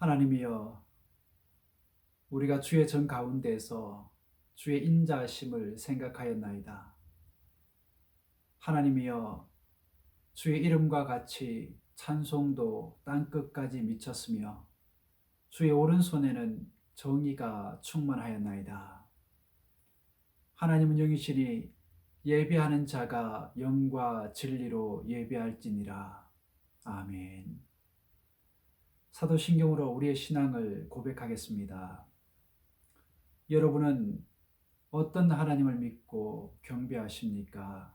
하나님이여, 우리가 주의 전 가운데에서 주의 인자하심을 생각하였나이다. 하나님이여, 주의 이름과 같이 찬송도 땅끝까지 미쳤으며 주의 오른손에는 정의가 충만하였나이다. 하나님은 영이시니 예배하는 자가 영과 진리로 예배할지니라. 아멘. 사도신경으로 우리의 신앙을 고백하겠습니다. 여러분은 어떤 하나님을 믿고 경배하십니까?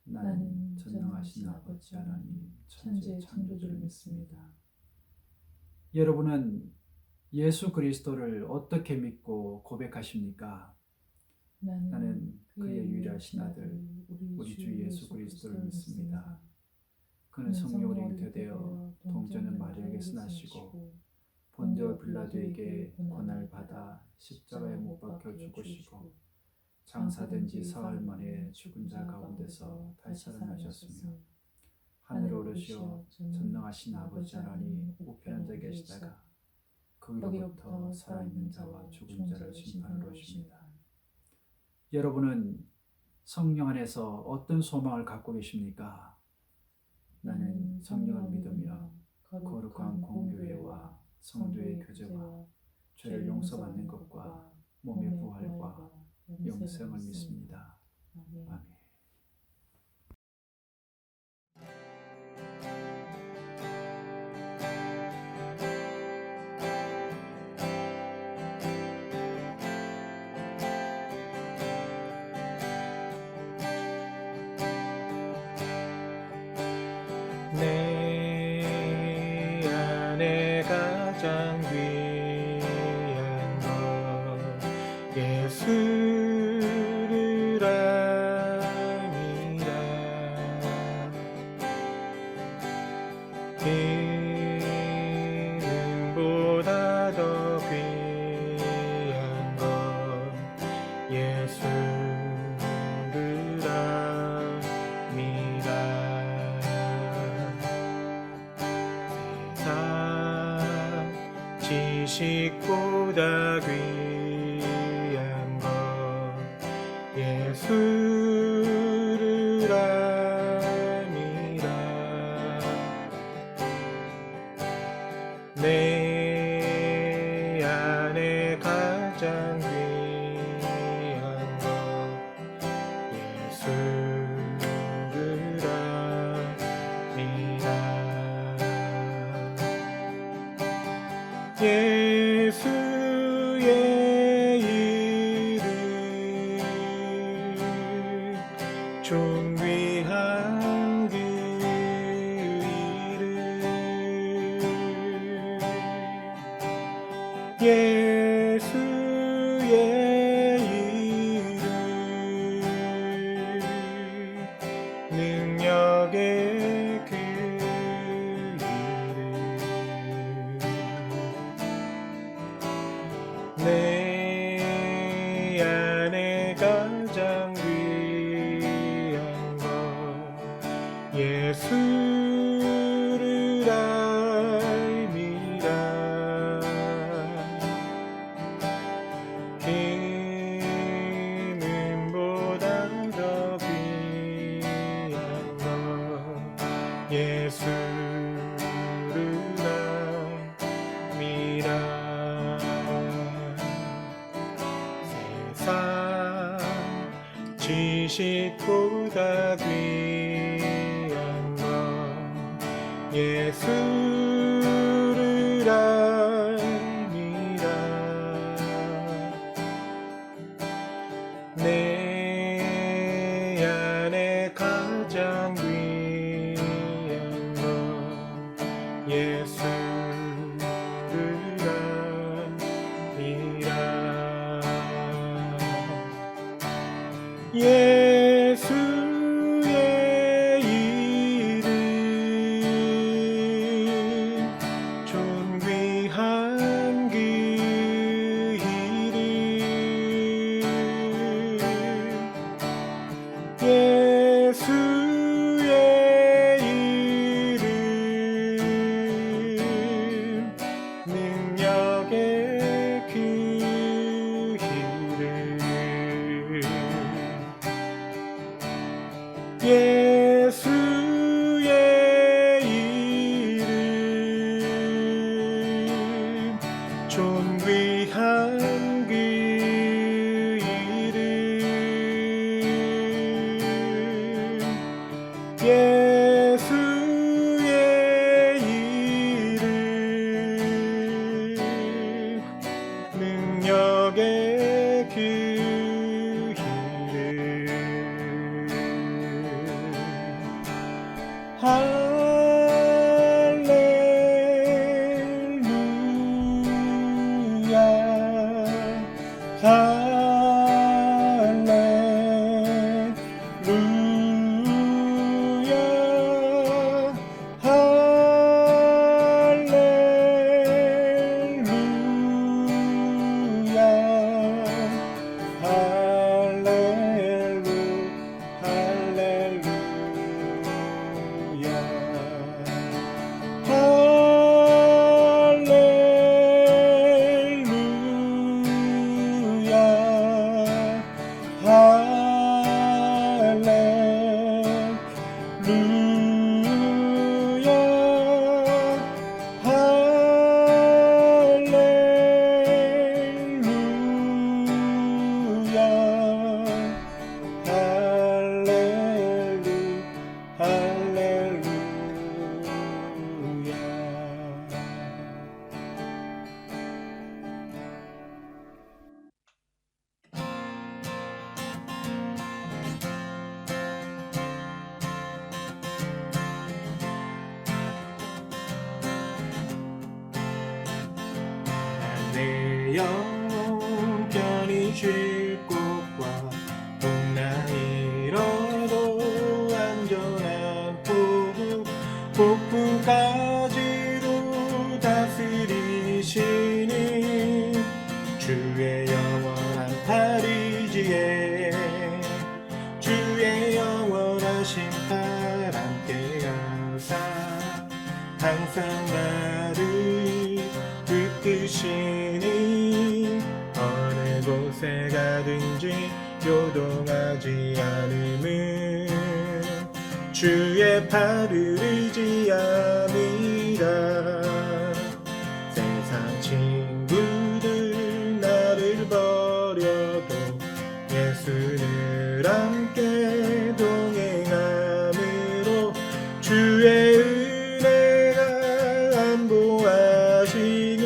나는 전능하신 아버지 하나님, 천지의 창조주를 믿습니다. 여러분은 예수 그리스도를 어떻게 믿고 고백하십니까? 나는 그의 유일하신 아들, 우리 주 예수 그리스도를 믿습니다. 그는 성령으로 잉태되어 동정녀 마리아에게서 나시고 본디오 빌라도에게 고난을 받아 십자가에 못 박혀 죽으시고 장사된 지 사흘 만에 죽은 자 가운데서 다시 살아나셨으며 하늘에 오르시어 전능하신 아버지 하나님 우편한 데 계시다가 거기로부터 살아있는 자와 죽은 자를 심판하러 오십니다. 여러분은 성령 안에서 어떤 소망을 갖고 계십니까? 나는 성령을 믿으며 거룩한 공교회와 성도의 교제와 죄를 용서받는 것과 몸의 부활과 영생을 믿습니다. 아멘. 내 안에 가장 귀한 것 예수를 아니라 이름보다 더 귀한 것 예수를 지식보다 귀한 것 예수를 아니라 내 안에 가장 귀한 것 예수를 아니라 예수의 이름 존귀한 그 이름 예수의 이름 능력의 그 내 안에 가장 귀한 것 예수를 알미라 이름보다 더 귀한 것 예수를 알미라 지식보다 귀한 것 예수를 알미라 내 안에 가장 귀한 것 예수를 알미라 예수의 이름 존귀한 그 이름 예수의 이름 예수의 이름 존귀한 그 이름 예수의 이름 능력의 그 내 영혼 편히 쉴 곳과 풍랑이러도 안전한 폭풍까지도 다스리시는 주의 영원한 팔이지에 주의 영원하신 팔 함께하사 항상 나를 붙드시니 어느 곳에 가든지 요동하지 않음은 주의 팔을 의지함이라. 세상 친구들 나를 버려도 예수를 함께 동행함으로 주의 은혜가 안보하시는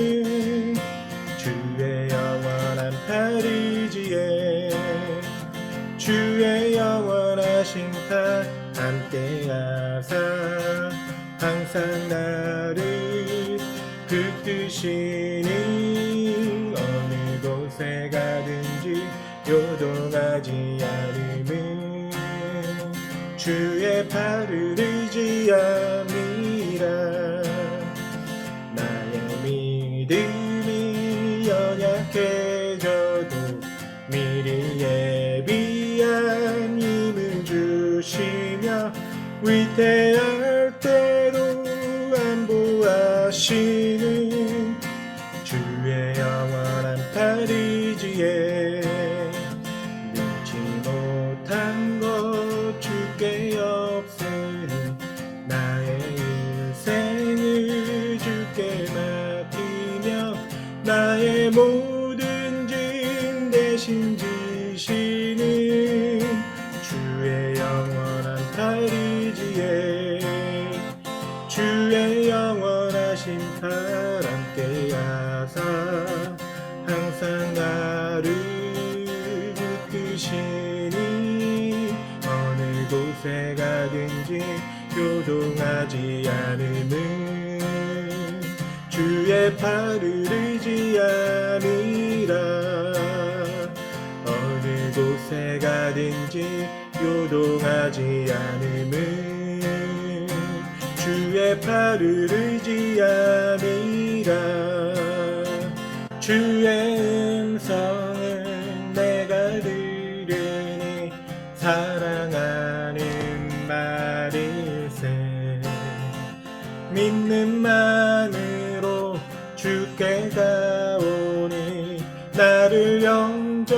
주의 영원한 팔이지에 주의 영원하신 팔 함께하사 항상 나를 붙드시니 어느 곳에 가든지 요동하지 않음은 주의 팔을 의지함이라. 나의 믿음이 연약해져도 미리 예비한 힘을 주시며 위태할 때도 안보하시는 주의 영원한 팔이지에 믿지 못한 것 주께 없으니 나의 인생을 주께 맡기며 나의 모든 짐 대신 지시는 주의 영원한 팔이지에 주의 영원하신 팔 함께하사 항상 나를 붙드시니 어느 곳에 가든지 요동하지 않음은 주의 팔을 의지함이라. 어느 곳에 가든지 요동하지 않음은 주의 팔을 의지함이라. 주의 음성은 내가 들으니 사랑하는 말일세. 믿는 마음으로 주께 가오니 나를 영접하소서.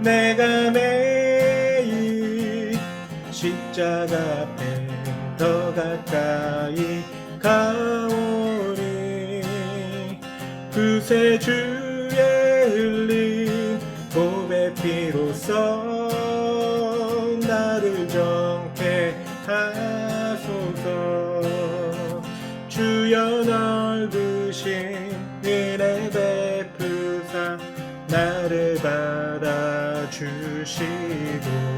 내가 십자가 앞에 더 가까이 가오니 그새 주의 흘린 보배 피로써 나를 정케 하소서. 주여 넓으신 은혜 베푸사 나를 받아주시고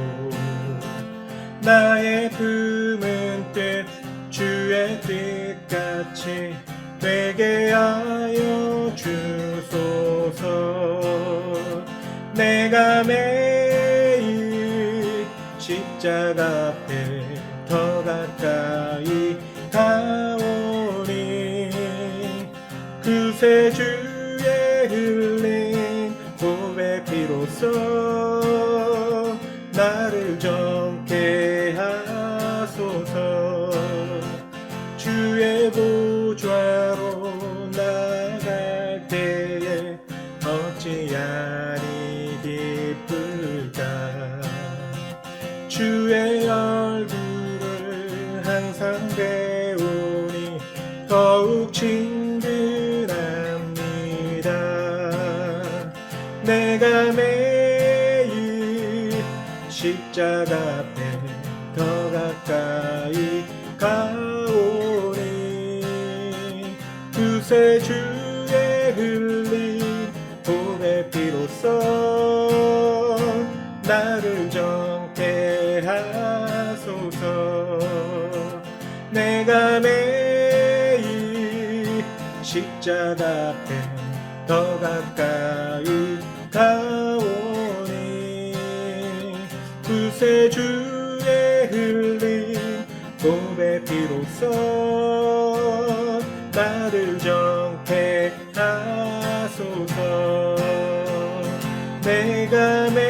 나의 품은 뜻 주의 뜻같이 되게 하여 주소서. 내가 매일 십자가 앞에 더 가까이 가오니 그새 주의 흘린 보배 피로써 나를 정케 하소서. 주의 보좌로 나갈 때에 어찌하리 기쁠까. 주의 얼굴을 항상 배우니 더욱 친근합니다. 내가 매일 십자가 앞에 더 가까이 가오니 그새 주의 흘린 보배 피로써 나를 정케 하소서. 내가 매일 십자가 앞에 더 가까이 가오니 그새 주의 흘린 보배 피로써 나를 정케 하소서. 내가 매일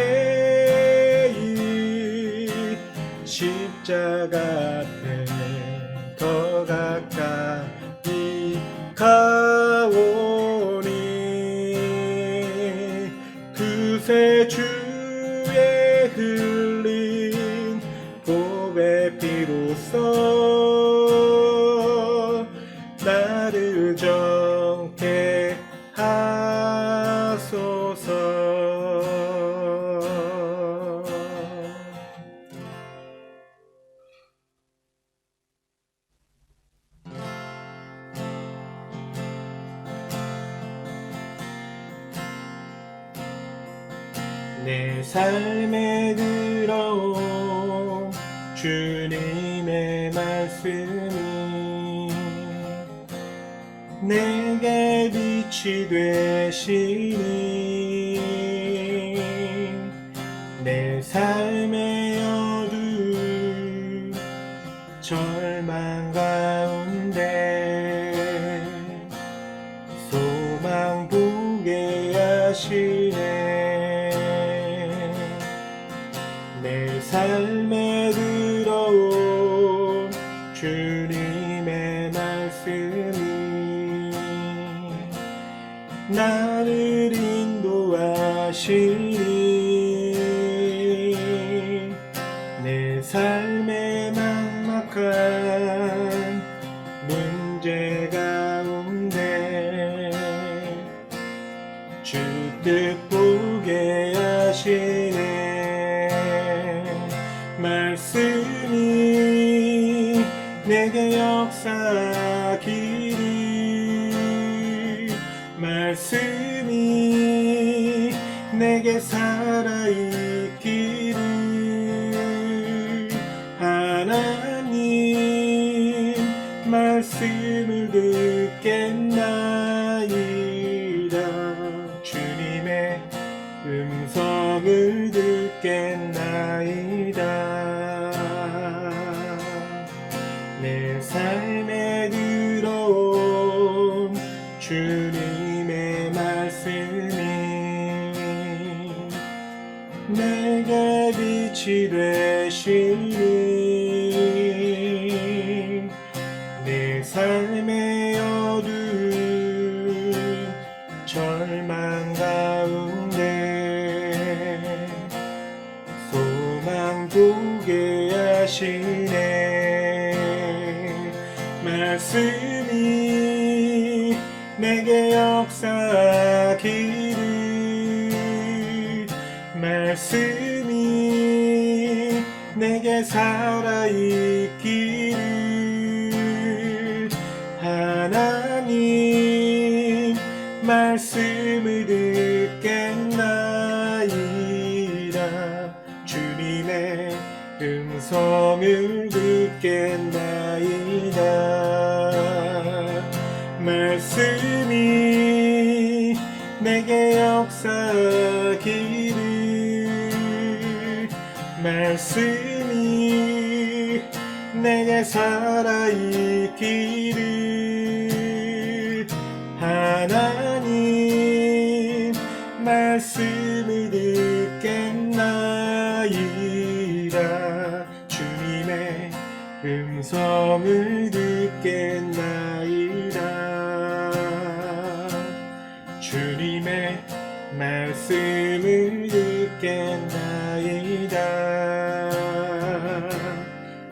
십자가 앞에 더 가까이 가오니 그새 주의 흘린 보배 피로써 나를 정케 하소서. 내 삶에 들어온 주님의 말씀이 내게 빛이 되시니 내 삶의 어두운 절망 가운데 소망 보게 하시네. 내 삶에 들어온 주님의 말씀이 나를 인도하시니 내 삶의 막막한 문제 가운데 주 뜻 보게 하시네. 말씀이 내게 역사하기를 말씀이 내게 살아있기를 하나님 말씀을 듣겠나이다. 주님의 음성을 듣겠나이다. 내 삶에 들어온 주님의 말씀이 내게 빛이 되시니 내 삶의 어두운 절망 가운데 소망 보게 하시니 말씀이 내게 역사하기를 말씀이 내게 살아있기를 하나님 말씀을 듣겠나이다 주님의 음성을 듣겠나이다 말씀이 내게 역사하기를 말씀이 내게 살아있기를 하나님 말씀을 듣겠나이다 주님의 음성을 듣겠나이다 주님의 말씀을 듣겠나이다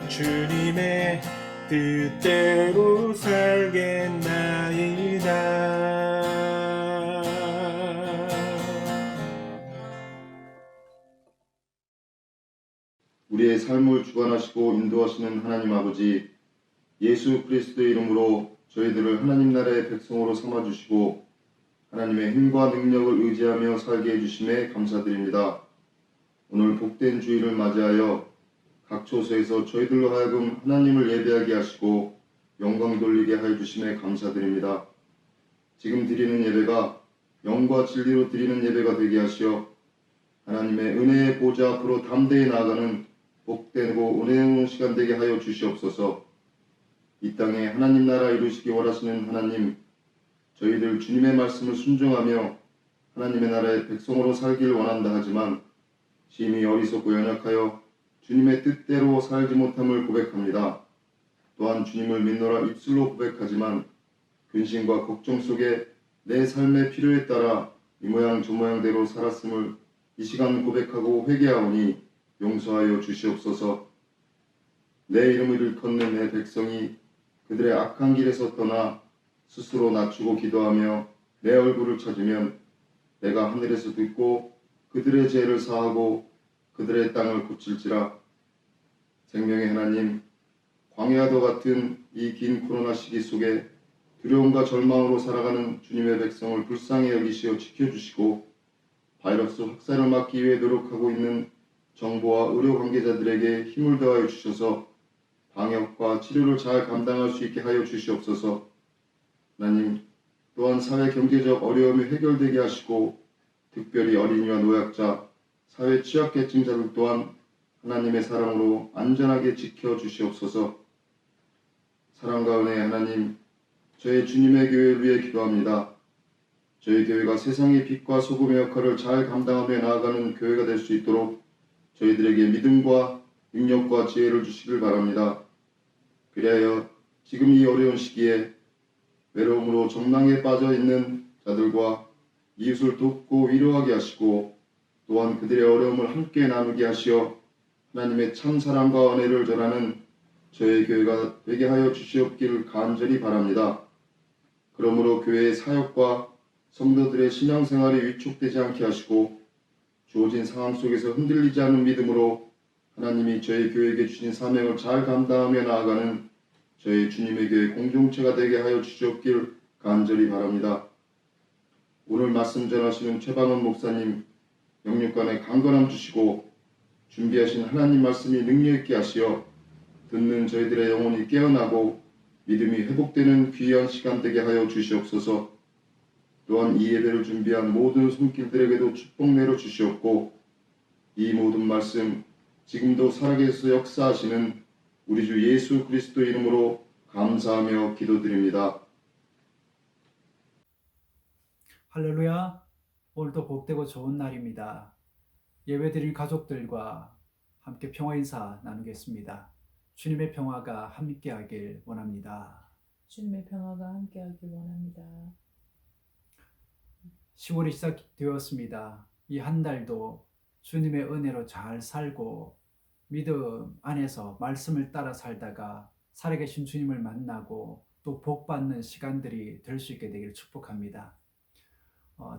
주님의 뜻대로 살겠나이다 우리의 삶을 주관하시고 인도하시는 하나님 아버지, 예수 그리스도의 이름으로 저희들을 하나님 나라의 백성으로 삼아주시고 하나님의 힘과 능력을 의지하며 살게 해주심에 감사드립니다. 오늘 복된 주일을 맞이하여 각 처소에서 저희들로 하여금 하나님을 예배하게 하시고 영광 돌리게 하여 주심에 감사드립니다. 지금 드리는 예배가 영과 진리로 드리는 예배가 되게 하시어 하나님의 은혜의 보좌 앞으로 담대히 나아가는 복되고 은혜로운 시간 되게 하여 주시옵소서. 이 땅에 하나님 나라 이루시기 원하시는 하나님, 저희들 주님의 말씀을 순종하며 하나님의 나라의 백성으로 살기를 원한다 하지만 심히 어리석고 연약하여 주님의 뜻대로 살지 못함을 고백합니다. 또한 주님을 믿노라 입술로 고백하지만 근심과 걱정 속에 내 삶의 필요에 따라 이 모양 저 모양대로 살았음을 이 시간 고백하고 회개하오니 용서하여 주시옵소서. 내 이름을 일컫는 내 백성이 그들의 악한 길에서 떠나 스스로 낮추고 기도하며 내 얼굴을 찾으면 내가 하늘에서 듣고 그들의 죄를 사하고 그들의 땅을 고칠지라. 생명의 하나님, 광야도 같은 이 긴 코로나 시기 속에 두려움과 절망으로 살아가는 주님의 백성을 불쌍히 여기시어 지켜주시고 바이러스 확산을 막기 위해 노력하고 있는 정부와 의료 관계자들에게 힘을 더하여 주셔서 방역과 치료를 잘 감당할 수 있게 하여 주시옵소서. 하나님, 또한 사회 경제적 어려움이 해결되게 하시고 특별히 어린이와 노약자, 사회 취약계층자들 또한 하나님의 사랑으로 안전하게 지켜주시옵소서. 사랑과 은혜의 하나님, 저희 주님의 교회를 위해 기도합니다. 저희 교회가 세상의 빛과 소금의 역할을 잘 감당하며 나아가는 교회가 될 수 있도록 저희들에게 믿음과 능력과 지혜를 주시길 바랍니다. 그리하여 지금 이 어려운 시기에 외로움으로 정랑에 빠져 있는 자들과 이웃을 돕고 위로하게 하시고 또한 그들의 어려움을 함께 나누게 하시어 하나님의 참 사랑과 은혜를 전하는 저희 교회가 되게 하여 주시옵기를 간절히 바랍니다. 그러므로 교회의 사역과 성도들의 신앙생활이 위축되지 않게 하시고 주어진 상황 속에서 흔들리지 않는 믿음으로 하나님이 저희 교회에게 주신 사명을 잘 감당하며 나아가는 저희 주님의 교회 공동체가 되게 하여 주시옵길 간절히 바랍니다. 오늘 말씀 전하시는 최방원 목사님 영육간에 강건함 주시고 준비하신 하나님 말씀이 능력 있게 하시어 듣는 저희들의 영혼이 깨어나고 믿음이 회복되는 귀한 시간 되게 하여 주시옵소서. 또한 이 예배를 준비한 모든 손길들에게도 축복 내려 주시옵고 이 모든 말씀 지금도 살아계셔서 역사하시는 우리 주 예수 그리스도 이름으로 감사하며 기도드립니다. 할렐루야. 오늘도 복되고 좋은 날입니다. 예배드릴 가족들과 함께 평화 인사 나누겠습니다. 주님의 평화가 함께하길 원합니다. 주님의 평화가 함께하길 원합니다. 10월이 시작되었습니다. 이 한 달도 주님의 은혜로 잘 살고 믿음 안에서 말씀을 따라 살다가 살아계신 주님을 만나고 또 복받는 시간들이 될 수 있게 되기를 축복합니다.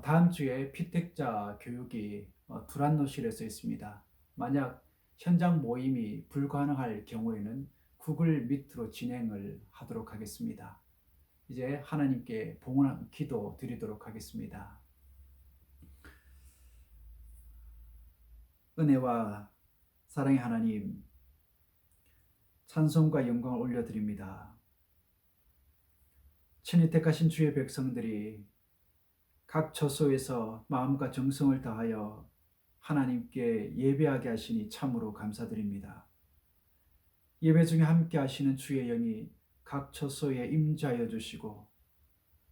다음 주에 피택자 교육이 두란노실에서 있습니다. 만약 현장 모임이 불가능할 경우에는 구글 미트로 진행을 하도록 하겠습니다. 이제 하나님께 봉헌 기도 드리도록 하겠습니다. 은혜와 사랑의 하나님, 찬송과 영광을 올려드립니다. 친히 택하신 주의 백성들이 각 처소에서 마음과 정성을 다하여 하나님께 예배하게 하시니 참으로 감사드립니다. 예배 중에 함께 하시는 주의 영이 각 처소에 임재하여 주시고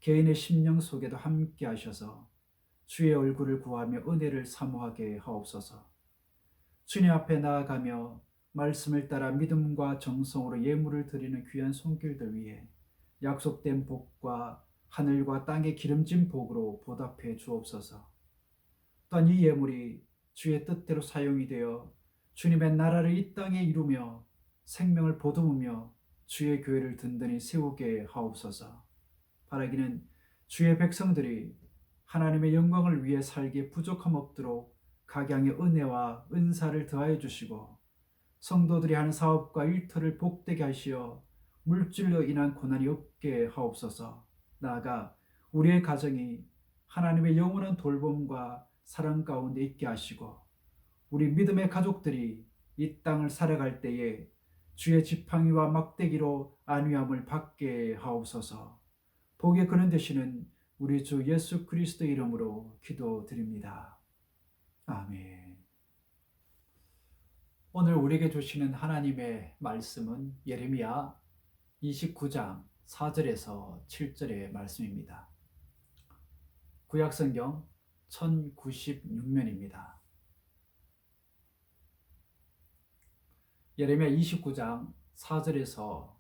개인의 심령 속에도 함께 하셔서 주의 얼굴을 구하며 은혜를 사모하게 하옵소서. 주님 앞에 나아가며 말씀을 따라 믿음과 정성으로 예물을 드리는 귀한 손길들 위해 약속된 복과 하늘과 땅의 기름진 복으로 보답해 주옵소서. 또한 이 예물이 주의 뜻대로 사용이 되어 주님의 나라를 이 땅에 이루며 생명을 보듬으며 주의 교회를 든든히 세우게 하옵소서. 바라기는 주의 백성들이 하나님의 영광을 위해 살기에 부족함 없도록 각양의 은혜와 은사를 더하여 주시고 성도들이 하는 사업과 일터를 복되게 하시어 물질로 인한 고난이 없게 하옵소서. 나아가 우리의 가정이 하나님의 영원한 돌봄과 사랑 가운데 있게 하시고 우리 믿음의 가족들이 이 땅을 살아갈 때에 주의 지팡이와 막대기로 안위함을 받게 하옵소서. 복의 근원 되시는 우리 주 예수 그리스도 이름으로 기도드립니다. 아멘. 오늘 우리에게 주시는 하나님의 말씀은 예레미야 29장 4절에서 7절의 말씀입니다. 구약성경 1096면입니다. 예레미야 29장 4절에서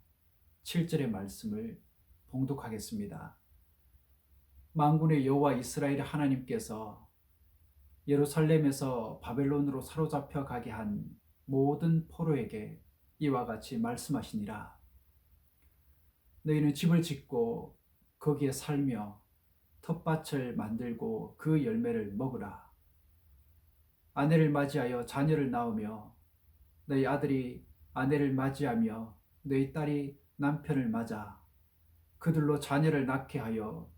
7절의 말씀을 봉독하겠습니다. 만군의 여호와 이스라엘 하나님께서 예루살렘에서 바벨론으로 사로잡혀 가게 한 모든 포로에게 이와 같이 말씀하시니라. 너희는 집을 짓고 거기에 살며 텃밭을 만들고 그 열매를 먹으라. 아내를 맞이하여 자녀를 낳으며 너희 아들이 아내를 맞이하며 너희 딸이 남편을 맞아 그들로 자녀를 낳게 하여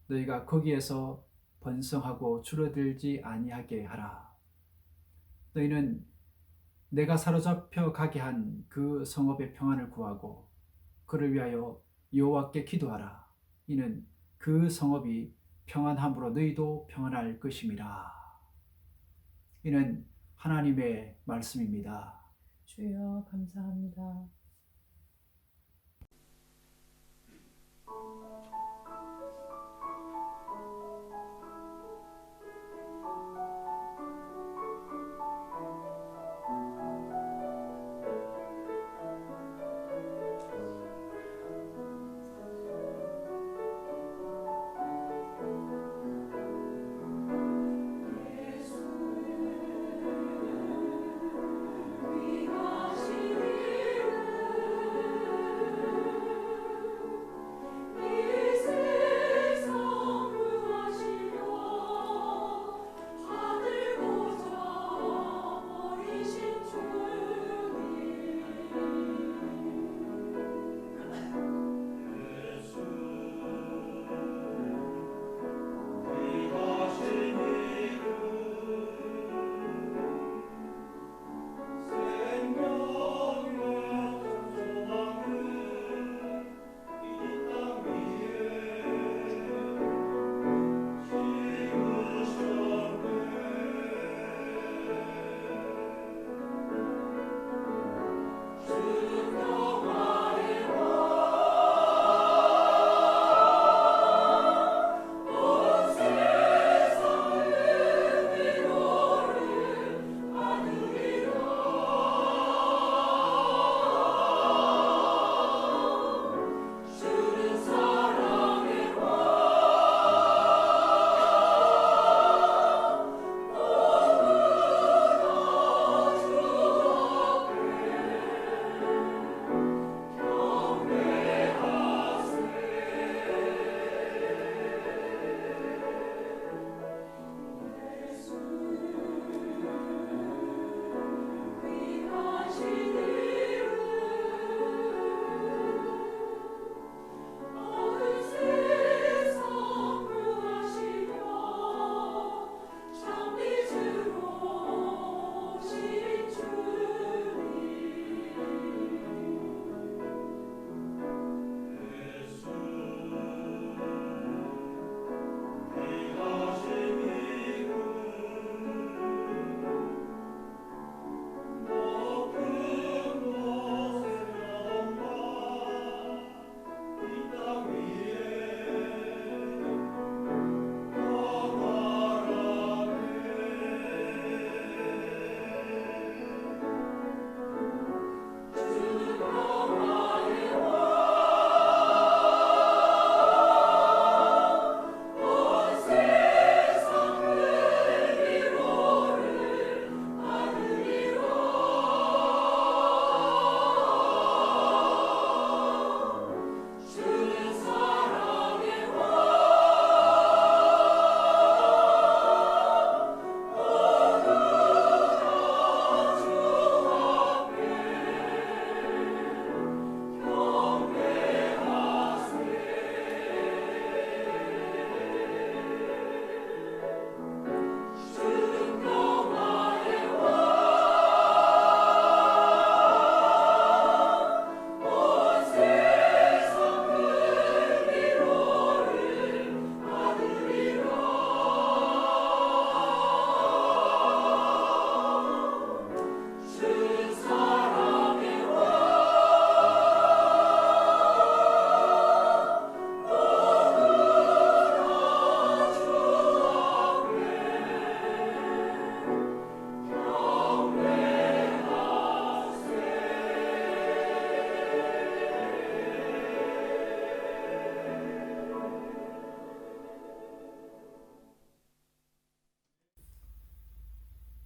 너희가 거기에서 번성하고 줄어들지 아니하게 하라. 너희는 내가 사로잡혀 가게 한 그 성읍의 평안을 구하고 그를 위하여 여호와께 기도하라. 이는 그 성읍이 평안함으로 너희도 평안할 것임이라. 이는 하나님의 말씀입니다. 주여 감사합니다. 위하시리라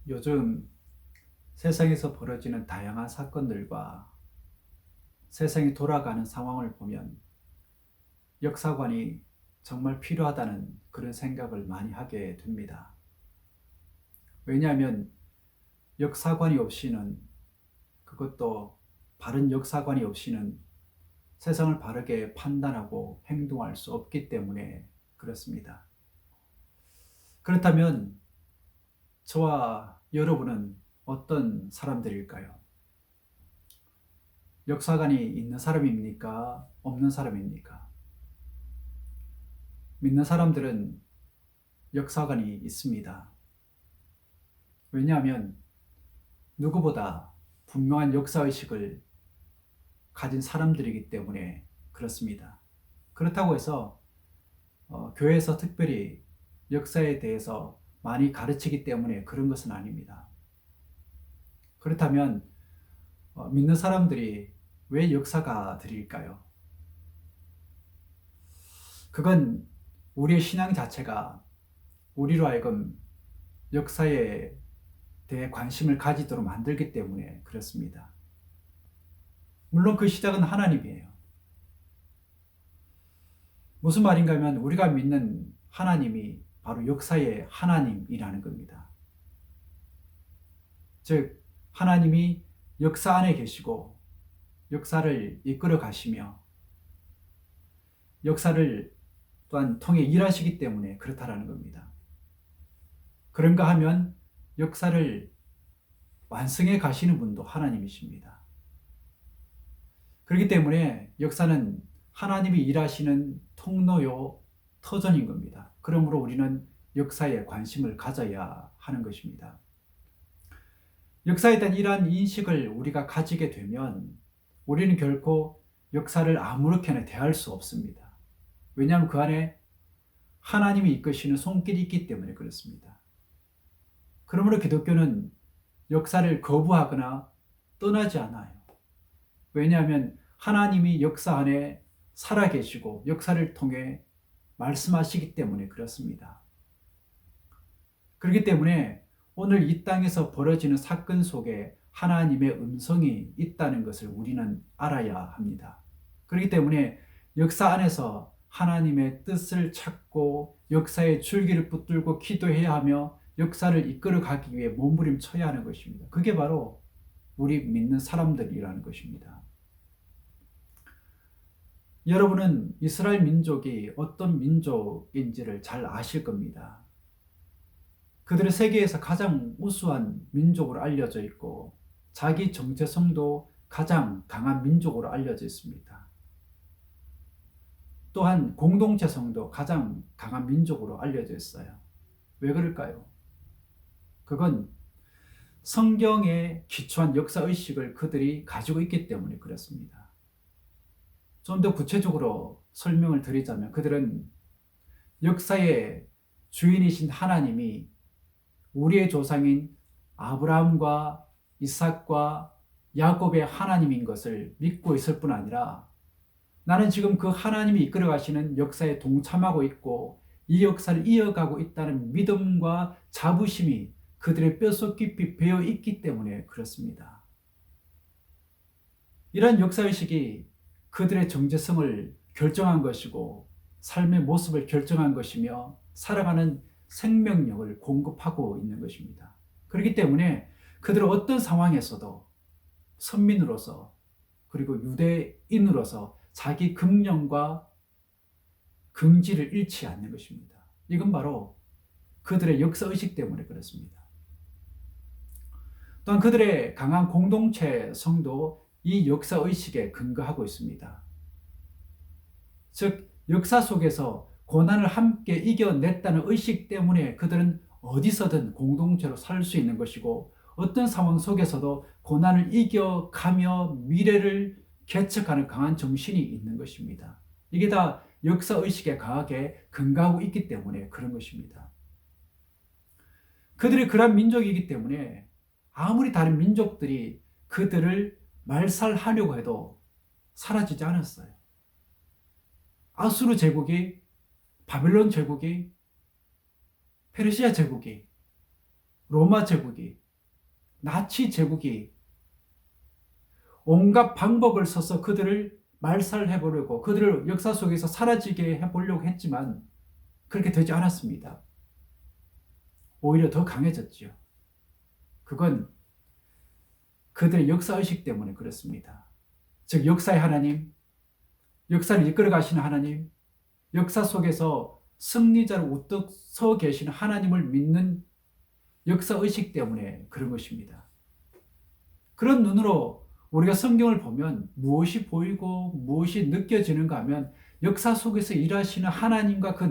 요즘 세상에서 벌어지는 다양한 사건들과 세상이 돌아가는 상황을 보면 역사관이 정말 필요하다는 그런 생각을 많이 하게 됩니다. 왜냐하면 역사관이 없이는, 그것도 바른 역사관이 없이는 세상을 바르게 판단하고 행동할 수 없기 때문에 그렇습니다. 그렇다면 저와 여러분은 어떤 사람들일까요? 역사관이 있는 사람입니까? 없는 사람입니까? 믿는 사람들은 역사관이 있습니다. 왜냐하면 누구보다 분명한 역사의식을 가진 사람들이기 때문에 그렇습니다. 그렇다고 해서 교회에서 특별히 역사에 대해서 많이 가르치기 때문에 그런 것은 아닙니다. 그렇다면 믿는 사람들이 왜 역사가들일까요? 그건 우리의 신앙 자체가 우리로 하여금 역사에 대해 관심을 가지도록 만들기 때문에 그렇습니다. 물론 그 시작은 하나님이에요. 무슨 말인가 하면 우리가 믿는 하나님이 바로 역사의 하나님이라는 겁니다. 즉 하나님이 역사 안에 계시고 역사를 이끌어 가시며 역사를 또한 통해 일하시기 때문에 그렇다라는 겁니다. 그런가 하면 역사를 완성해 가시는 분도 하나님이십니다. 그렇기 때문에 역사는 하나님이 일하시는 통로요, 터전인 겁니다. 그러므로 우리는 역사에 관심을 가져야 하는 것입니다. 역사에 대한 이러한 인식을 우리가 가지게 되면 우리는 결코 역사를 아무렇게나 대할 수 없습니다. 왜냐하면 그 안에 하나님이 이끄시는 손길이 있기 때문에 그렇습니다. 그러므로 기독교는 역사를 거부하거나 떠나지 않아요. 왜냐하면 하나님이 역사 안에 살아계시고 역사를 통해 말씀하시기 때문에 그렇습니다. 그렇기 때문에 오늘 이 땅에서 벌어지는 사건 속에 하나님의 음성이 있다는 것을 우리는 알아야 합니다. 그렇기 때문에 역사 안에서 하나님의 뜻을 찾고 역사의 줄기를 붙들고 기도해야 하며 역사를 이끌어 가기 위해 몸부림쳐야 하는 것입니다. 그게 바로 우리 믿는 사람들이라는 것입니다. 여러분은 이스라엘 민족이 어떤 민족인지를 잘 아실 겁니다. 그들은 세계에서 가장 우수한 민족으로 알려져 있고 자기 정체성도 가장 강한 민족으로 알려져 있습니다. 또한 공동체성도 가장 강한 민족으로 알려져 있어요. 왜 그럴까요? 그건 성경에 기초한 역사의식을 그들이 가지고 있기 때문에 그렇습니다. 좀 더 구체적으로 설명을 드리자면 그들은 역사의 주인이신 하나님이 우리의 조상인 아브라함과 이삭과 야곱의 하나님인 것을 믿고 있을 뿐 아니라 나는 지금 그 하나님이 이끌어 가시는 역사에 동참하고 있고 이 역사를 이어가고 있다는 믿음과 자부심이 그들의 뼛속 깊이 배어 있기 때문에 그렇습니다. 이런 역사의식이 그들의 정체성을 결정한 것이고 삶의 모습을 결정한 것이며 살아가는 생명력을 공급하고 있는 것입니다. 그렇기 때문에 그들은 어떤 상황에서도 선민으로서 그리고 유대인으로서 자기 긍령과 긍지를 잃지 않는 것입니다. 이건 바로 그들의 역사의식 때문에 그렇습니다. 또한 그들의 강한 공동체성도 이 역사의식에 근거하고 있습니다. 즉 역사 속에서 고난을 함께 이겨냈다는 의식 때문에 그들은 어디서든 공동체로 살 수 있는 것이고 어떤 상황 속에서도 고난을 이겨가며 미래를 개척하는 강한 정신이 있는 것입니다. 이게 다 역사의식에 강하게 근거하고 있기 때문에 그런 것입니다. 그들이 그런 민족이기 때문에 아무리 다른 민족들이 그들을 말살하려고 해도 사라지지 않았어요. 아수르 제국이, 바벨론 제국이, 페르시아 제국이 로마 제국이, 나치 제국이 온갖 방법을 써서 그들을 말살해보려고, 그들을 역사 속에서 사라지게 해보려고 했지만 그렇게 되지 않았습니다. 오히려 더 강해졌죠. 그건 그들의 역사의식 때문에 그렇습니다. 즉 역사의 하나님, 역사를 이끌어 가시는 하나님, 역사 속에서 승리자로 우뚝 서 계시는 하나님을 믿는 역사의식 때문에 그런 것입니다. 그런 눈으로 우리가 성경을 보면 무엇이 보이고 무엇이 느껴지는가 하면 역사 속에서 일하시는 하나님과 그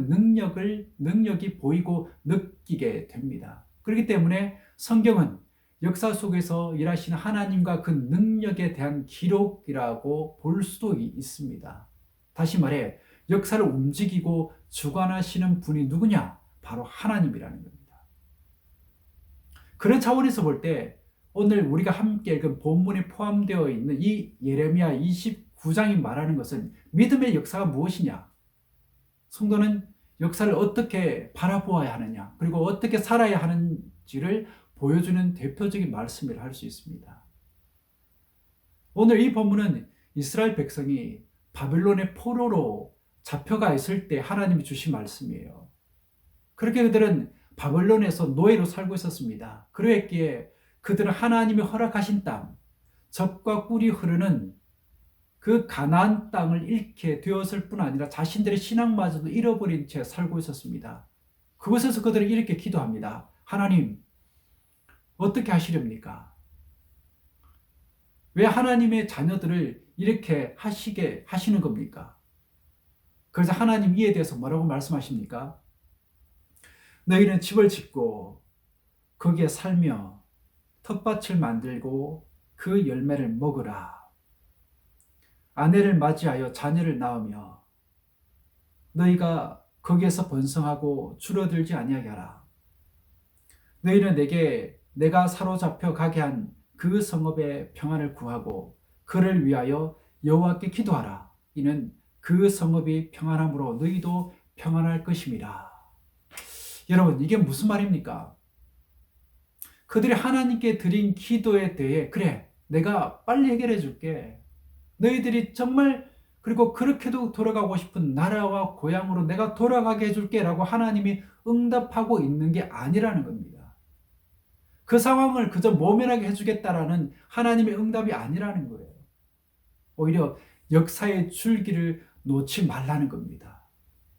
능력이 보이고 느끼게 됩니다. 그렇기 때문에 성경은 역사 속에서 일하시는 하나님과 그 능력에 대한 기록이라고 볼 수도 있습니다. 다시 말해 역사를 움직이고 주관하시는 분이 누구냐? 바로 하나님이라는 겁니다. 그런 차원에서 볼 때 오늘 우리가 함께 읽은 본문에 포함되어 있는 이 예레미야 29장이 말하는 것은 믿음의 역사가 무엇이냐? 성도는 역사를 어떻게 바라보아야 하느냐? 그리고 어떻게 살아야 하는지를 보여주는 대표적인 말씀이라 할 수 있습니다. 오늘 이 본문은 이스라엘 백성이 바벨론의 포로로 잡혀가 있을 때 하나님이 주신 말씀이에요. 그렇게 그들은 바벨론에서 노예로 살고 있었습니다. 그러했기에 그들은 하나님이 허락하신 땅, 젖과 꿀이 흐르는 그 가나안 땅을 잃게 되었을 뿐 아니라 자신들의 신앙마저도 잃어버린 채 살고 있었습니다. 그곳에서 그들은 이렇게 기도합니다. 하나님, 어떻게 하시렵니까? 왜 하나님의 자녀들을 이렇게 하시는 겁니까? 그래서 하나님 이에 대해서 뭐라고 말씀하십니까? 너희는 집을 짓고 거기에 살며 텃밭을 만들고 그 열매를 먹으라. 아내를 맞이하여 자녀를 낳으며 너희가 거기에서 번성하고 줄어들지 아니하게 하라. 너희는 내가 사로잡혀 가게 한 그 성읍의 평안을 구하고 그를 위하여 여호와께 기도하라. 이는 그 성읍이 평안함으로 너희도 평안할 것임이라. 여러분, 이게 무슨 말입니까? 그들이 하나님께 드린 기도에 대해 그래, 내가 빨리 해결해 줄게. 너희들이 정말 그리고 그렇게도 돌아가고 싶은 나라와 고향으로 내가 돌아가게 해줄게 라고 하나님이 응답하고 있는 게 아니라는 겁니다. 그 상황을 그저 모면하게 해주겠다라는 하나님의 응답이 아니라는 거예요. 오히려 역사의 줄기를 놓지 말라는 겁니다.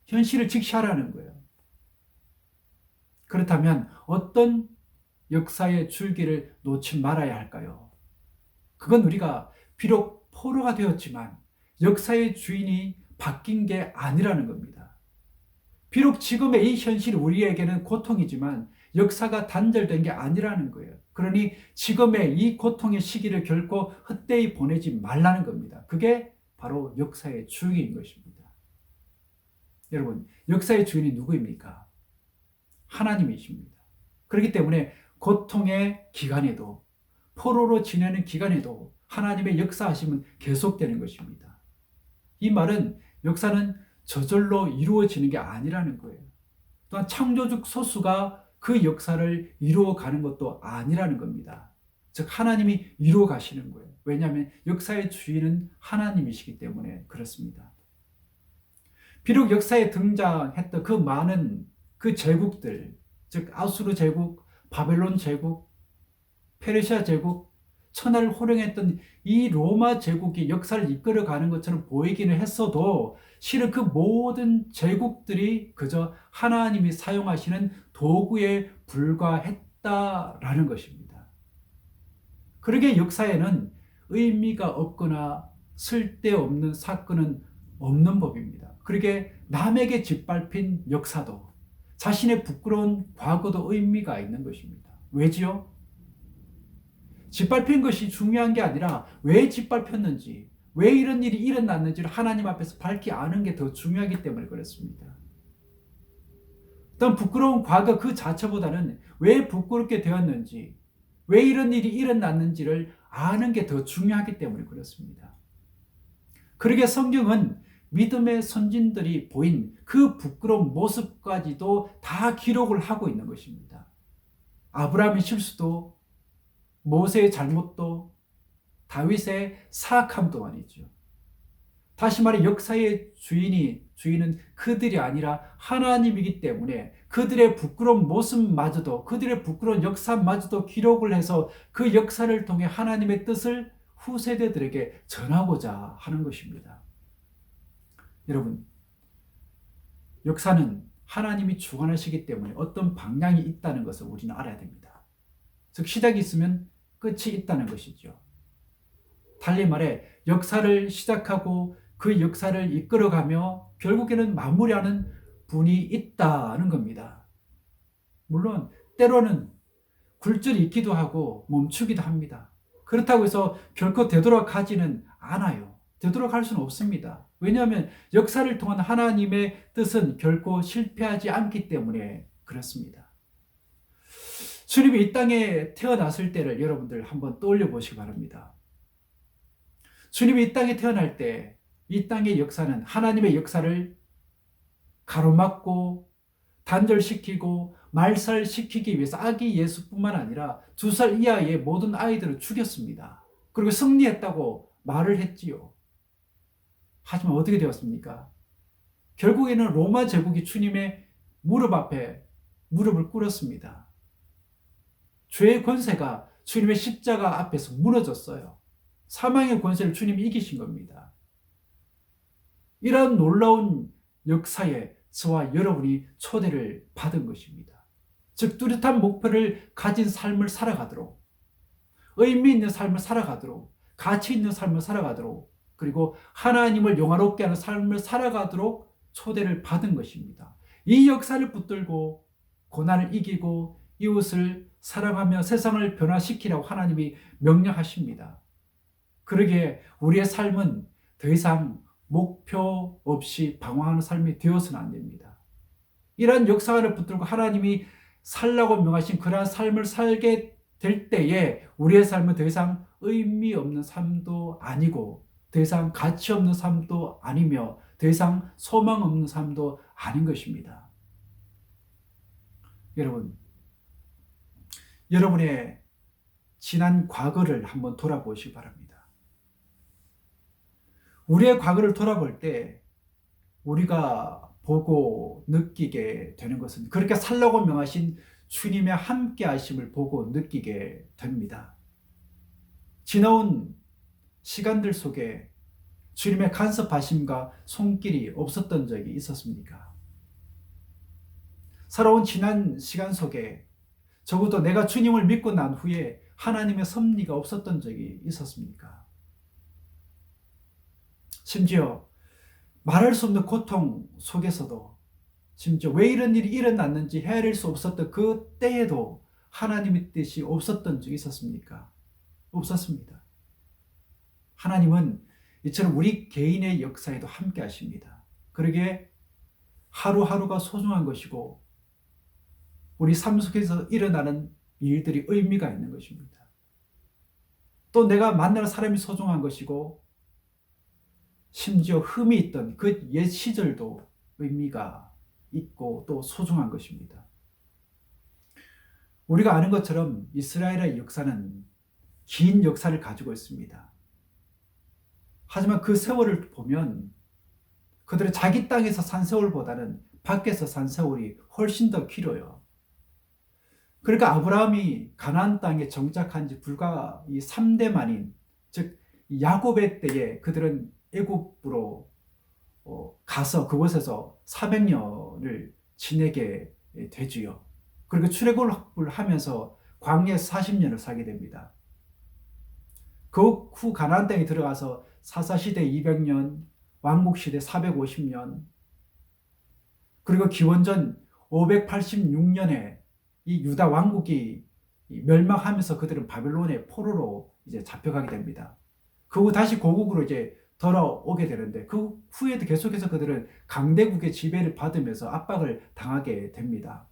현실을 직시하라는 거예요. 그렇다면 어떤 역사의 줄기를 놓지 말아야 할까요? 그건 우리가 비록 포로가 되었지만 역사의 주인이 바뀐 게 아니라는 겁니다. 비록 지금의 이 현실이 우리에게는 고통이지만 역사가 단절된 게 아니라는 거예요. 그러니 지금의 이 고통의 시기를 결코 헛되이 보내지 말라는 겁니다. 그게 바로 역사의 주인인 것입니다. 여러분, 역사의 주인이 누구입니까? 하나님이십니다. 그렇기 때문에 고통의 기간에도 포로로 지내는 기간에도 하나님의 역사하심은 계속되는 것입니다. 이 말은 역사는 저절로 이루어지는 게 아니라는 거예요. 또한 창조주 소수가 그 역사를 이루어가는 것도 아니라는 겁니다. 즉 하나님이 이루어 가시는 거예요. 왜냐하면 역사의 주인은 하나님이시기 때문에 그렇습니다. 비록 역사에 등장했던 그 많은 그 제국들, 즉 아수르 제국, 바벨론 제국, 페르시아 제국, 천하를 호령했던 이 로마 제국이 역사를 이끌어가는 것처럼 보이기는 했어도 실은 그 모든 제국들이 그저 하나님이 사용하시는 도구에 불과했다라는 것입니다. 그러게 역사에는 의미가 없거나 쓸데없는 사건은 없는 법입니다. 그러게 남에게 짓밟힌 역사도 자신의 부끄러운 과거도 의미가 있는 것입니다. 왜지요? 짓밟힌 것이 중요한 게 아니라 왜 짓밟혔는지, 왜 이런 일이 일어났는지를 하나님 앞에서 밝히 아는 게 더 중요하기 때문에 그렇습니다. 어떤 부끄러운 과거 그 자체보다는 왜 부끄럽게 되었는지, 왜 이런 일이 일어났는지를 아는 게 더 중요하기 때문에 그렇습니다. 그러게 성경은 믿음의 선진들이 보인 그 부끄러운 모습까지도 다 기록을 하고 있는 것입니다. 아브라함의 실수도, 모세의 잘못도, 다윗의 사악함도 아니죠. 다시 말해 역사의 주인은 그들이 아니라 하나님이기 때문에 그들의 부끄러운 모습마저도, 그들의 부끄러운 역사마저도 기록을 해서 그 역사를 통해 하나님의 뜻을 후세대들에게 전하고자 하는 것입니다. 여러분, 역사는 하나님이 주관하시기 때문에 어떤 방향이 있다는 것을 우리는 알아야 됩니다. 즉 시작이 있으면 끝이 있다는 것이죠. 달리 말해 역사를 시작하고 그 역사를 이끌어가며 결국에는 마무리하는 분이 있다는 겁니다. 물론 때로는 굴절이 있기도 하고 멈추기도 합니다. 그렇다고 해서 결코 되돌아가지는 않아요. 되돌아갈 수는 없습니다. 왜냐하면 역사를 통한 하나님의 뜻은 결코 실패하지 않기 때문에 그렇습니다. 주님이 이 땅에 태어났을 때를 여러분들 한번 떠올려 보시기 바랍니다. 주님이 이 땅에 태어날 때 이 땅의 역사는 하나님의 역사를 가로막고 단절시키고 말살시키기 위해서 아기 예수뿐만 아니라 2살 이하의 모든 아이들을 죽였습니다. 그리고 승리했다고 말을 했지요. 하지만 어떻게 되었습니까? 결국에는 로마 제국이 주님의 무릎 앞에 무릎을 꿇었습니다. 죄의 권세가 주님의 십자가 앞에서 무너졌어요. 사망의 권세를 주님이 이기신 겁니다. 이런 놀라운 역사에 저와 여러분이 초대를 받은 것입니다. 즉 뚜렷한 목표를 가진 삶을 살아가도록, 의미 있는 삶을 살아가도록, 가치 있는 삶을 살아가도록, 그리고 하나님을 영화롭게 하는 삶을 살아가도록 초대를 받은 것입니다. 이 역사를 붙들고 고난을 이기고 이웃을 사랑하며 세상을 변화시키라고 하나님이 명령하십니다. 그러기에 우리의 삶은 더 이상 목표 없이 방황하는 삶이 되어서는 안 됩니다. 이러한 역사를 붙들고 하나님이 살라고 명하신 그러한 삶을 살게 될 때에 우리의 삶은 더 이상 의미 없는 삶도 아니고 더 이상 가치 없는 삶도 아니며 더 이상 소망 없는 삶도 아닌 것입니다. 여러분, 여러분의 지난 과거를 한번 돌아보시기 바랍니다. 우리의 과거를 돌아볼 때 우리가 보고 느끼게 되는 것은 그렇게 살라고 명하신 주님의 함께 하심을 보고 느끼게 됩니다. 지나온 시간들 속에 주님의 간섭하심과 손길이 없었던 적이 있었습니까? 살아온 지난 시간 속에 적어도 내가 주님을 믿고 난 후에 하나님의 섭리가 없었던 적이 있었습니까? 심지어 말할 수 없는 고통 속에서도 심지어 왜 이런 일이 일어났는지 헤아릴 수 없었던 그 때에도 하나님의 뜻이 없었던 적이 있었습니까? 없었습니다. 하나님은 이처럼 우리 개인의 역사에도 함께 하십니다. 그러기에 하루하루가 소중한 것이고 우리 삶 속에서 일어나는 일들이 의미가 있는 것입니다. 또 내가 만나는 사람이 소중한 것이고 심지어 흠이 있던 그 옛 시절도 의미가 있고 또 소중한 것입니다. 우리가 아는 것처럼 이스라엘의 역사는 긴 역사를 가지고 있습니다. 하지만 그 세월을 보면 그들은 자기 땅에서 산 세월보다는 밖에서 산 세월이 훨씬 더 길어요. 그러니까 아브라함이 가나안 땅에 정착한 지 불과 이 3대 만인, 즉 야곱의 때에 그들은 애굽으로 가서 그곳에서 400년을 지내게 되지요. 그리고 출애굽을 하면서 광야에서 40년을 살게 됩니다. 그 후 가나안 땅에 들어가서 사사시대 200년, 왕국시대 450년, 그리고 기원전 586년에 이 유다 왕국이 멸망하면서 그들은 바벨론의 포로로 이제 잡혀가게 됩니다. 그 후 다시 고국으로 이제 돌아오게 되는데 그 후에도 계속해서 그들은 강대국의 지배를 받으면서 압박을 당하게 됩니다.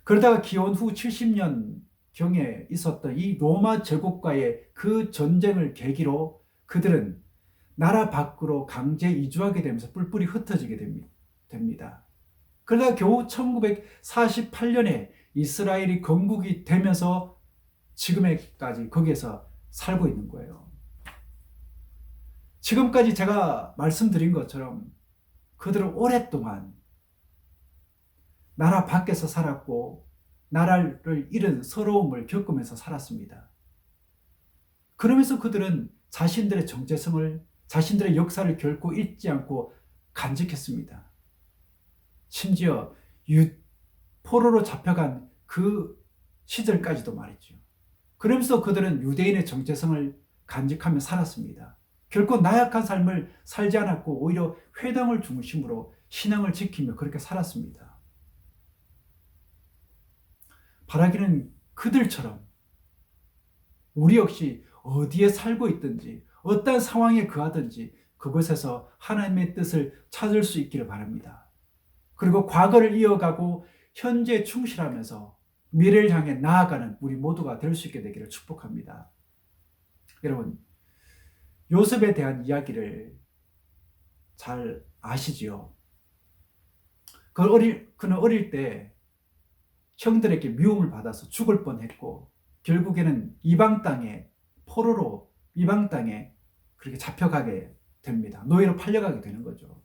그러다가 기원 후 70년경에 있었던 이 로마 제국과의 그 전쟁을 계기로 그들은 나라 밖으로 강제 이주하게 되면서 뿔뿔이 흩어지게 됩니다. 그러다가 겨우 1948년에 이스라엘이 건국이 되면서 지금까지 거기에서 살고 있는 거예요. 지금까지 제가 말씀드린 것처럼 그들은 오랫동안 나라 밖에서 살았고 나라를 잃은 서러움을 겪으면서 살았습니다. 그러면서 그들은 자신들의 정체성을, 자신들의 역사를 결코 잊지 않고 간직했습니다. 심지어 포로로 잡혀간 그 시절까지도 말이죠. 그러면서 그들은 유대인의 정체성을 간직하며 살았습니다. 결코 나약한 삶을 살지 않았고 오히려 회당을 중심으로 신앙을 지키며 그렇게 살았습니다. 바라기는 그들처럼 우리 역시 어디에 살고 있든지 어떤 상황에 거하든지 그곳에서 하나님의 뜻을 찾을 수 있기를 바랍니다. 그리고 과거를 이어가고 현재에 충실하면서 미래를 향해 나아가는 우리 모두가 될 수 있게 되기를 축복합니다. 여러분, 요셉에 대한 이야기를 잘 아시지요? 그는 어릴 때 형들에게 미움을 받아서 죽을 뻔했고 결국에는 이방 땅에 포로로 이방 땅에 그렇게 잡혀가게 됩니다. 노예로 팔려가게 되는 거죠.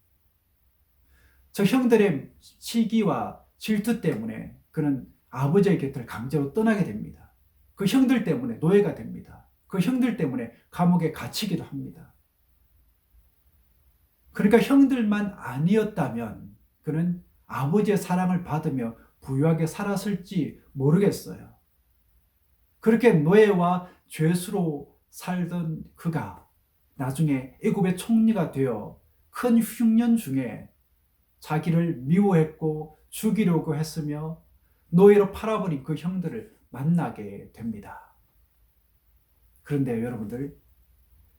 저 형들의 시기와 질투 때문에 그는 아버지의 곁을 강제로 떠나게 됩니다. 그 형들 때문에 노예가 됩니다. 그 형들 때문에 감옥에 갇히기도 합니다. 그러니까 형들만 아니었다면 그는 아버지의 사랑을 받으며 부유하게 살았을지 모르겠어요. 그렇게 노예와 죄수로 살던 그가 나중에 애굽의 총리가 되어 큰 흉년 중에 자기를 미워했고 죽이려고 했으며 노예로 팔아버린 그 형들을 만나게 됩니다. 그런데 여러분들,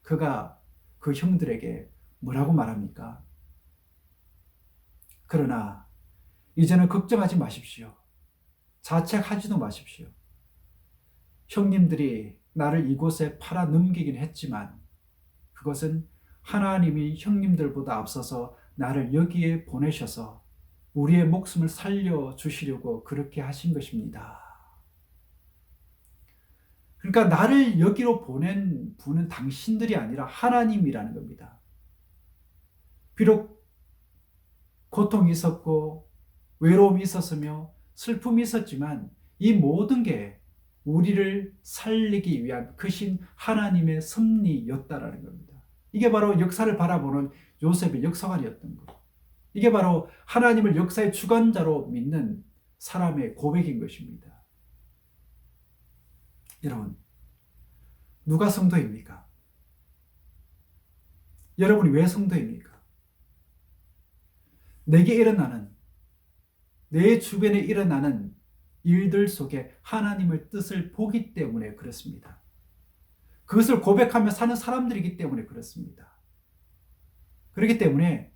그가 그 형들에게 뭐라고 말합니까? 그러나 이제는 걱정하지 마십시오. 자책하지도 마십시오. 형님들이 나를 이곳에 팔아 넘기긴 했지만 그것은 하나님이 형님들보다 앞서서 나를 여기에 보내셔서 우리의 목숨을 살려주시려고 그렇게 하신 것입니다. 그러니까 나를 여기로 보낸 분은 당신들이 아니라 하나님이라는 겁니다. 비록 고통이 있었고 외로움이 있었으며 슬픔이 있었지만 이 모든 게 우리를 살리기 위한 크신 하나님의 섭리였다라는 겁니다. 이게 바로 역사를 바라보는 요셉의 역사관이었던 것. 이게 바로 하나님을 역사의 주관자로 믿는 사람의 고백인 것입니다. 여러분, 누가 성도입니까? 여러분이 왜 성도입니까? 내게 일어나는, 내 주변에 일어나는 일들 속에 하나님의 뜻을 보기 때문에 그렇습니다. 그것을 고백하며 사는 사람들이기 때문에 그렇습니다. 그렇기 때문에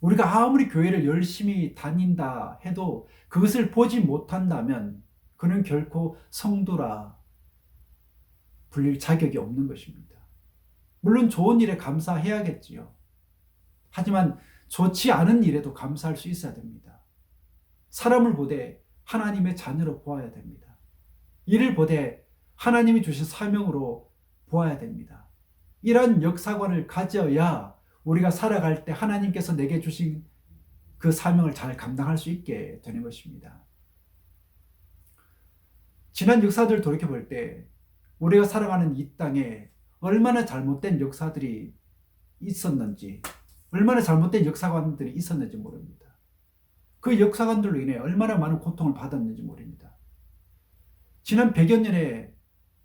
우리가 아무리 교회를 열심히 다닌다 해도 그것을 보지 못한다면 그는 결코 성도라 불릴 자격이 없는 것입니다. 물론 좋은 일에 감사해야겠지요. 하지만 좋지 않은 일에도 감사할 수 있어야 됩니다. 사람을 보되 하나님의 자녀로 보아야 됩니다. 이를 보되 하나님이 주신 사명으로 보아야 됩니다. 이런 역사관을 가져야 우리가 살아갈 때 하나님께서 내게 주신 그 사명을 잘 감당할 수 있게 되는 것입니다. 지난 역사들을 돌이켜볼 때 우리가 살아가는 이 땅에 얼마나 잘못된 역사들이 있었는지, 얼마나 잘못된 역사관들이 있었는지 모릅니다. 그 역사관들로 인해 얼마나 많은 고통을 받았는지 모릅니다. 지난 100여 년의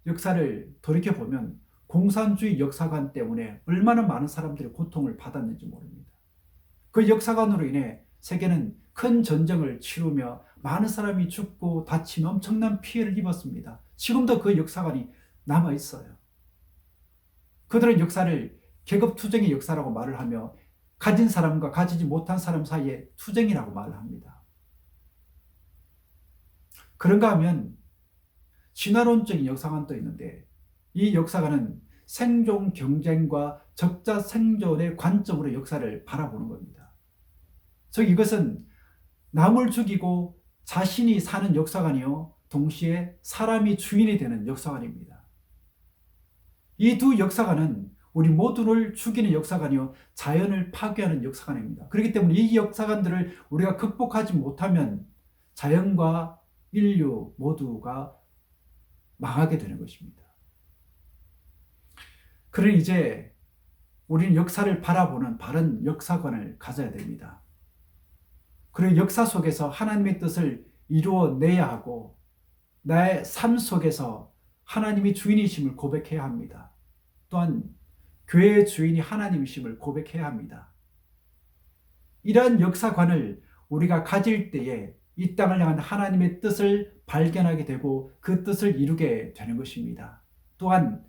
역사를 돌이켜보면 공산주의 역사관 때문에 얼마나 많은 사람들이 고통을 받았는지 모릅니다. 그 역사관으로 인해 세계는 큰 전쟁을 치르며 많은 사람이 죽고 다치며 엄청난 피해를 입었습니다. 지금도 그 역사관이 남아있어요. 그들은 역사를 계급투쟁의 역사라고 말을 하며 가진 사람과 가지지 못한 사람 사이의 투쟁이라고 말을 합니다. 그런가 하면 진화론적인 역사관도 있는데 이 역사관은 생존 경쟁과 적자 생존의 관점으로 역사를 바라보는 겁니다. 즉 이것은 남을 죽이고 자신이 사는 역사관이요, 동시에 사람이 주인이 되는 역사관입니다. 이 두 역사관은 우리 모두를 죽이는 역사관이요, 자연을 파괴하는 역사관입니다. 그렇기 때문에 이 역사관들을 우리가 극복하지 못하면 자연과 인류 모두가 망하게 되는 것입니다. 그러니 이제 우리는 역사를 바라보는 바른 역사관을 가져야 됩니다. 그리고 역사 속에서 하나님의 뜻을 이루어내야 하고 나의 삶 속에서 하나님이 주인이심을 고백해야 합니다. 또한 교회의 주인이 하나님이심을 고백해야 합니다. 이러한 역사관을 우리가 가질 때에 이 땅을 향한 하나님의 뜻을 발견하게 되고 그 뜻을 이루게 되는 것입니다. 또한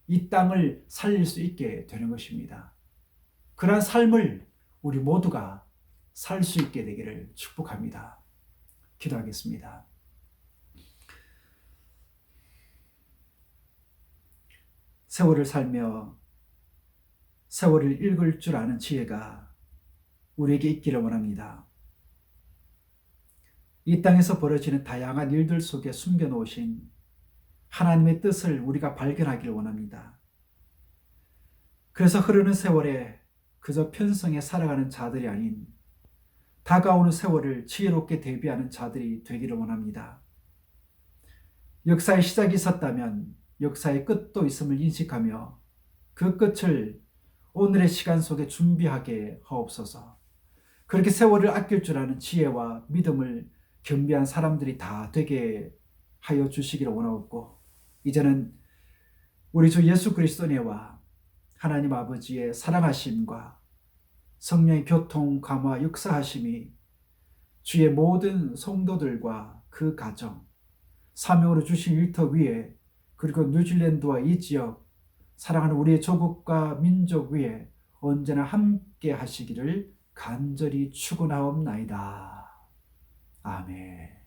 이 땅을 살릴 수 있게 되는 것입니다. 그러한 삶을 우리 모두가 살 수 있게 되기를 축복합니다. 기도하겠습니다. 세월을 살며 세월을 읽을 줄 아는 지혜가 우리에게 있기를 원합니다. 이 땅에서 벌어지는 다양한 일들 속에 숨겨놓으신 하나님의 뜻을 우리가 발견하기를 원합니다. 그래서 흐르는 세월에 그저 편성에 살아가는 자들이 아닌 다가오는 세월을 지혜롭게 대비하는 자들이 되기를 원합니다. 역사의 시작이 있었다면 역사의 끝도 있음을 인식하며 그 끝을 오늘의 시간 속에 준비하게 하옵소서. 그렇게 세월을 아낄 줄 아는 지혜와 믿음을 겸비한 사람들이 다 되게 하여 주시기를 원하옵고, 이제는 우리 주 예수 그리스도님과 하나님 아버지의 사랑하심과 성령의 교통, 감화, 역사하심이 주의 모든 성도들과 그 가정, 사명으로 주신 일터 위에, 그리고 뉴질랜드와 이 지역, 사랑하는 우리의 조국과 민족 위에 언제나 함께 하시기를 간절히 축원하옵나이다. 아멘.